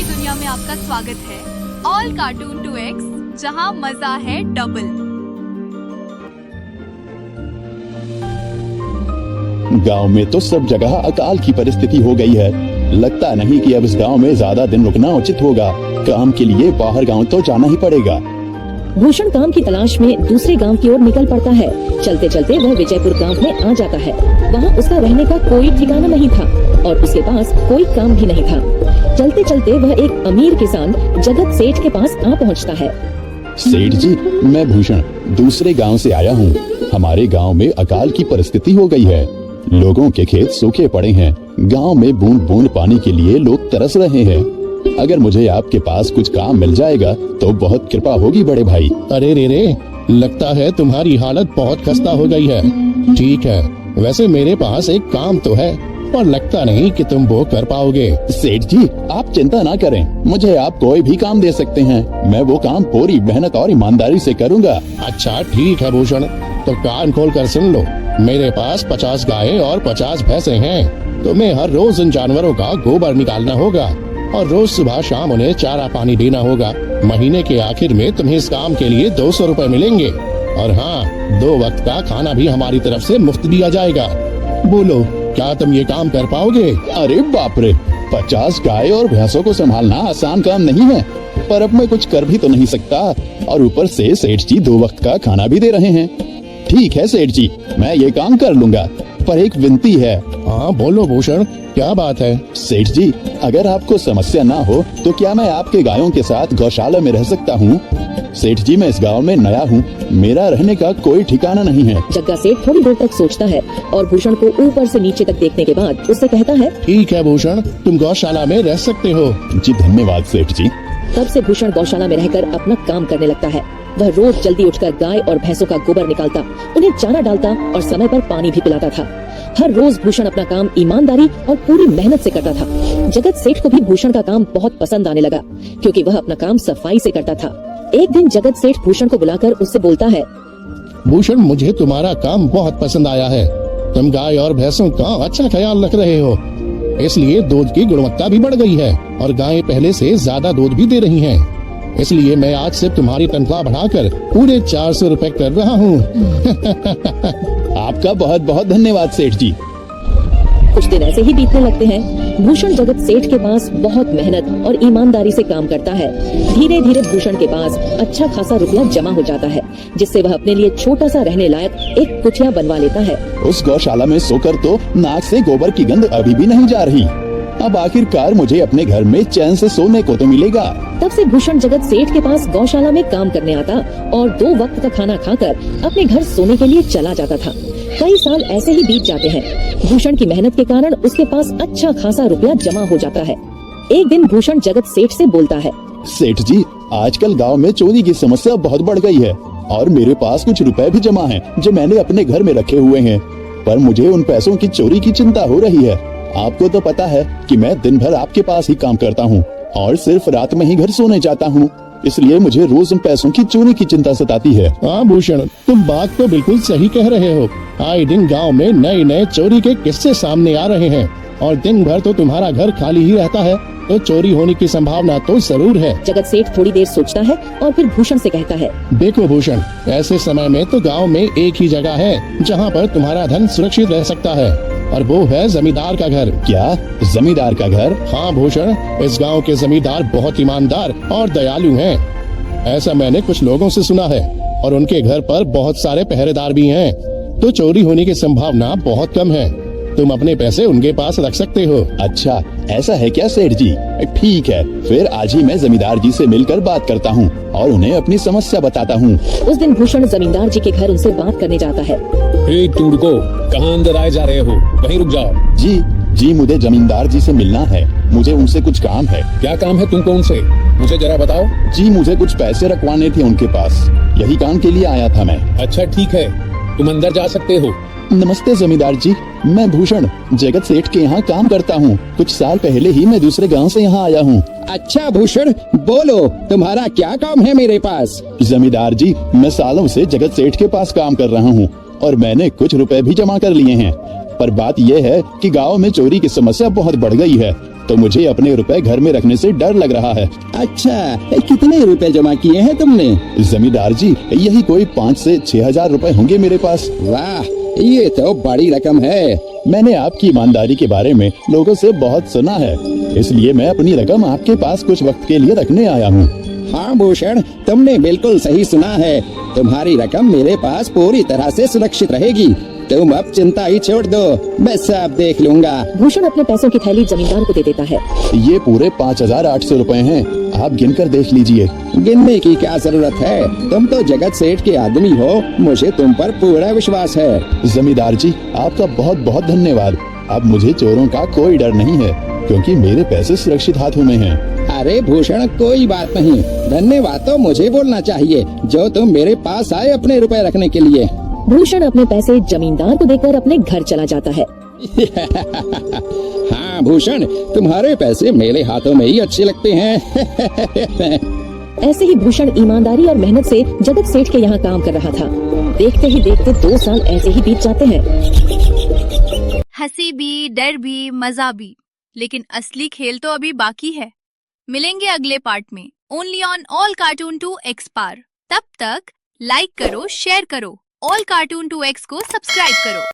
की दुनिया में आपका स्वागत है। ऑल कार्टून 2X, जहां मजा है डबल। गांव में तो सब जगह अकाल की परिस्थिति हो गई है। लगता नहीं कि अब इस गांव में ज्यादा दिन रुकना उचित होगा। काम के लिए बाहर गांव तो जाना ही पड़ेगा। भूषण काम की तलाश में दूसरे गांव की ओर निकल पड़ता है। चलते चलते वह विजयपुर गांव में आ जाता है। वहां उसका रहने का कोई ठिकाना नहीं था और उसके पास कोई काम भी नहीं था। चलते चलते वह एक अमीर किसान जगत सेठ के पास आ पहुंचता है। सेठ जी, मैं भूषण दूसरे गांव से आया हूं। हमारे गांव में अकाल की परिस्थिति हो गई है। लोगों के खेत सूखे पड़े हैं। गांव में बूंद बूंद पानी के लिए लोग तरस रहे हैं। अगर मुझे आपके पास कुछ काम मिल जाएगा तो बहुत कृपा होगी बड़े भाई। अरे रे, लगता है तुम्हारी हालत बहुत खस्ता हो गई है। ठीक है, वैसे मेरे पास एक काम तो है, पर लगता नहीं कि तुम वो कर पाओगे। सेठ जी, आप चिंता ना करें। मुझे आप कोई भी काम दे सकते हैं। मैं वो काम पूरी मेहनत और ईमानदारी से करूंगा। अच्छा ठीक है भूषण, तो कान खोल कर सुन लो। मेरे पास 50 गायें और 50 भैंसे हैं। तुम्हें हर रोज इन जानवरों का गोबर निकालना होगा और रोज सुबह शाम उन्हें चारा पानी देना होगा। महीने के आखिर में तुम्हें इस काम के लिए 200 रुपए मिलेंगे। और हाँ, 2 वक्त का खाना भी हमारी तरफ से मुफ्त दिया जाएगा। बोलो, क्या तुम ये काम कर पाओगे? अरे बाप रे, 50 गाय और भैंसों को संभालना आसान काम नहीं है। पर अब मैं कुछ कर भी तो नहीं सकता और ऊपर से सेठ जी 2 वक्त का खाना भी दे रहे हैं। ठीक है सेठ जी, मैं ये काम कर लूंगा, पर एक विनती है। हाँ बोलो भूषण, क्या बात है? सेठ जी, अगर आपको समस्या ना हो तो क्या मैं आपके गायों के साथ गौशाला में रह सकता हूँ? सेठ जी, मैं इस गांव में नया हूँ। मेरा रहने का कोई ठिकाना नहीं है। जग्गा सेठ थोड़ी देर तक सोचता है और भूषण को ऊपर से नीचे तक देखने के बाद उससे कहता है, ठीक है भूषण, तुम गौशाला में रह सकते हो। जी धन्यवाद सेठ जी। तब से भूषण गौशाला में रहकर अपना काम करने लगता है। वह रोज जल्दी उठकर गाय और भैंसों का गोबर निकालता, उन्हें चारा डालता और समय पर पानी भी पिलाता था। हर रोज भूषण अपना काम ईमानदारी और पूरी मेहनत से करता था। जगत सेठ को भी भूषण का काम बहुत पसंद आने लगा, क्योंकि वह अपना काम सफाई से करता था। एक दिन जगत सेठ भूषण को बुलाकर उससे बोलता है, भूषण, मुझे तुम्हारा काम बहुत पसंद आया है। तुम गाय और भैंसों का अच्छा ख्याल रख रहे हो, इसलिए दूध की गुणवत्ता भी बढ़ गई है और गायें पहले से ज्यादा दूध भी दे रही हैं। इसलिए मैं आज से तुम्हारी तनख्वाह बढ़ाकर पूरे 400 रुपए कर रहा हूँ। आपका बहुत बहुत धन्यवाद सेठ जी। कुछ दिन ऐसे ही बीतने लगते हैं। भूषण जगत सेठ के पास बहुत मेहनत और ईमानदारी से काम करता है। धीरे धीरे भूषण के पास अच्छा खासा रुपया जमा हो जाता है, जिससे वह अपने लिए छोटा सा रहने लायक एक कुटिया बनवा लेता है। उस गौशाला में सोकर तो नाक से गोबर की गंध अभी भी नहीं जा रही। अब आखिरकार मुझे अपने घर में चैन से सोने को तो मिलेगा। तब से भूषण जगत सेठ के पास गौशाला में काम करने आता और 2 वक्त का खाना खाकर अपने घर सोने के लिए चला जाता था। कई साल ऐसे ही बीत जाते हैं। भूषण की मेहनत के कारण उसके पास अच्छा खासा रुपया जमा हो जाता है। एक दिन भूषण जगत सेठ से बोलता है, सेठ जी, आजकल गांव में चोरी की समस्या बहुत बढ़ गई है और मेरे पास कुछ रुपए भी जमा हैं जो मैंने अपने घर में रखे हुए हैं, पर मुझे उन पैसों की चोरी की चिंता हो रही है। आपको तो पता है कि मैं दिन भर आपके पास ही काम करता हूँ और सिर्फ रात में ही घर सोने जाता हूँ, इसलिए मुझे रोज उन पैसों की चोरी की चिंता सताती है। हाँ भूषण, तुम बात तो बिल्कुल सही कह रहे हो। आए दिन गांव में नए नए चोरी के किस्से सामने आ रहे हैं और दिन भर तो तुम्हारा घर खाली ही रहता है, तो चोरी होने की संभावना तो जरूर है। जगत सेठ थोड़ी देर सोचता है और फिर भूषण से कहता है, देखो भूषण, ऐसे समय में तो गांव में एक ही जगह है जहां पर तुम्हारा धन सुरक्षित रह सकता है, और वो है जमींदार का घर। क्या जमींदार का घर? हाँ भूषण, इस गांव के जमींदार बहुत ईमानदार और दयालु हैं। ऐसा मैंने कुछ लोगों से सुना है और उनके घर पर बहुत सारे पहरेदार भी हैं, तो चोरी होने की संभावना बहुत कम है। तुम अपने पैसे उनके पास रख सकते हो। अच्छा, ऐसा है क्या सेठ जी? ठीक है, फिर आज ही मैं जमींदार जी से मिलकर बात करता हूँ और उन्हें अपनी समस्या बताता हूँ। उस दिन भूषण जमींदार जी के घर उनसे बात करने जाता है। टूडको, कहाँ अंदर आए जा रहे हो? वहीं रुक जाओ। जी, मुझे जमींदार जी से मिलना है। मुझे उनसे कुछ काम है। क्या काम है तुमको उनसे? मुझे जरा बताओ। जी, मुझे कुछ पैसे रखवाने थे उनके पास, यही काम के लिए आया था मैं। अच्छा ठीक है, तुम अंदर जा सकते हो। नमस्ते जमींदार जी, मैं भूषण जगत सेठ के यहाँ काम करता हूँ। कुछ साल पहले ही मैं दूसरे गांव से यहाँ आया हूँ। अच्छा भूषण, बोलो, तुम्हारा क्या काम है मेरे पास? जमींदार जी, मैं सालों से जगत सेठ के पास काम कर रहा हूँ और मैंने कुछ रुपए भी जमा कर लिए हैं, पर बात यह है कि गांव में चोरी की समस्या बहुत बढ़ गई है तो मुझे अपने रुपए घर में रखने से डर लग रहा है। अच्छा, कितने रुपए जमा किए हैं तुमने? जमींदार जी, यही कोई 5 से 6 हजार रुपए होंगे मेरे पास। वाह, ये तो बड़ी रकम है। मैंने आपकी ईमानदारी के बारे में लोगों से बहुत सुना है, इसलिए मैं अपनी रकम आपके पास कुछ वक्त के लिए रखने आया हूँ। हाँ भूषण, तुमने बिल्कुल सही सुना है। तुम्हारी रकम मेरे पास पूरी तरह से सुरक्षित रहेगी। तुम अब चिंता ही छोड़ दो, मैं सब देख लूंगा। भूषण अपने पैसों की थैली जमींदार को दे देता है। ये पूरे 5,800 रुपए हैं, आप गिनकर देख लीजिए। गिनने की क्या जरूरत है, तुम तो जगत सेठ के आदमी हो, मुझे तुम पर पूरा विश्वास है। जमींदार जी, आपका बहुत बहुत धन्यवाद। अब मुझे चोरों का कोई डर नहीं है, क्योंकि मेरे पैसे सुरक्षित हाथों में हैं। अरे भूषण, कोई बात नहीं, धन्यवाद तो मुझे बोलना चाहिए, जो तुम मेरे पास आए अपने रुपए रखने के लिए। भूषण अपने पैसे जमींदार को देकर अपने घर चला जाता है। हाँ भूषण, तुम्हारे पैसे मेरे हाथों में ही अच्छे लगते हैं। ऐसे ही भूषण ईमानदारी और मेहनत से जगत सेठ के यहाँ काम कर रहा था। देखते ही देखते 2 साल ऐसे ही बीत जाते हैं। हंसी भी, डर भी, मजा भी, लेकिन असली खेल तो अभी बाकी है। मिलेंगे अगले पार्ट में, only on all cartoon 2X पार। तब तक लाइक करो, शेयर करो, ऑल कार्टून 2X को सब्सक्राइब करो।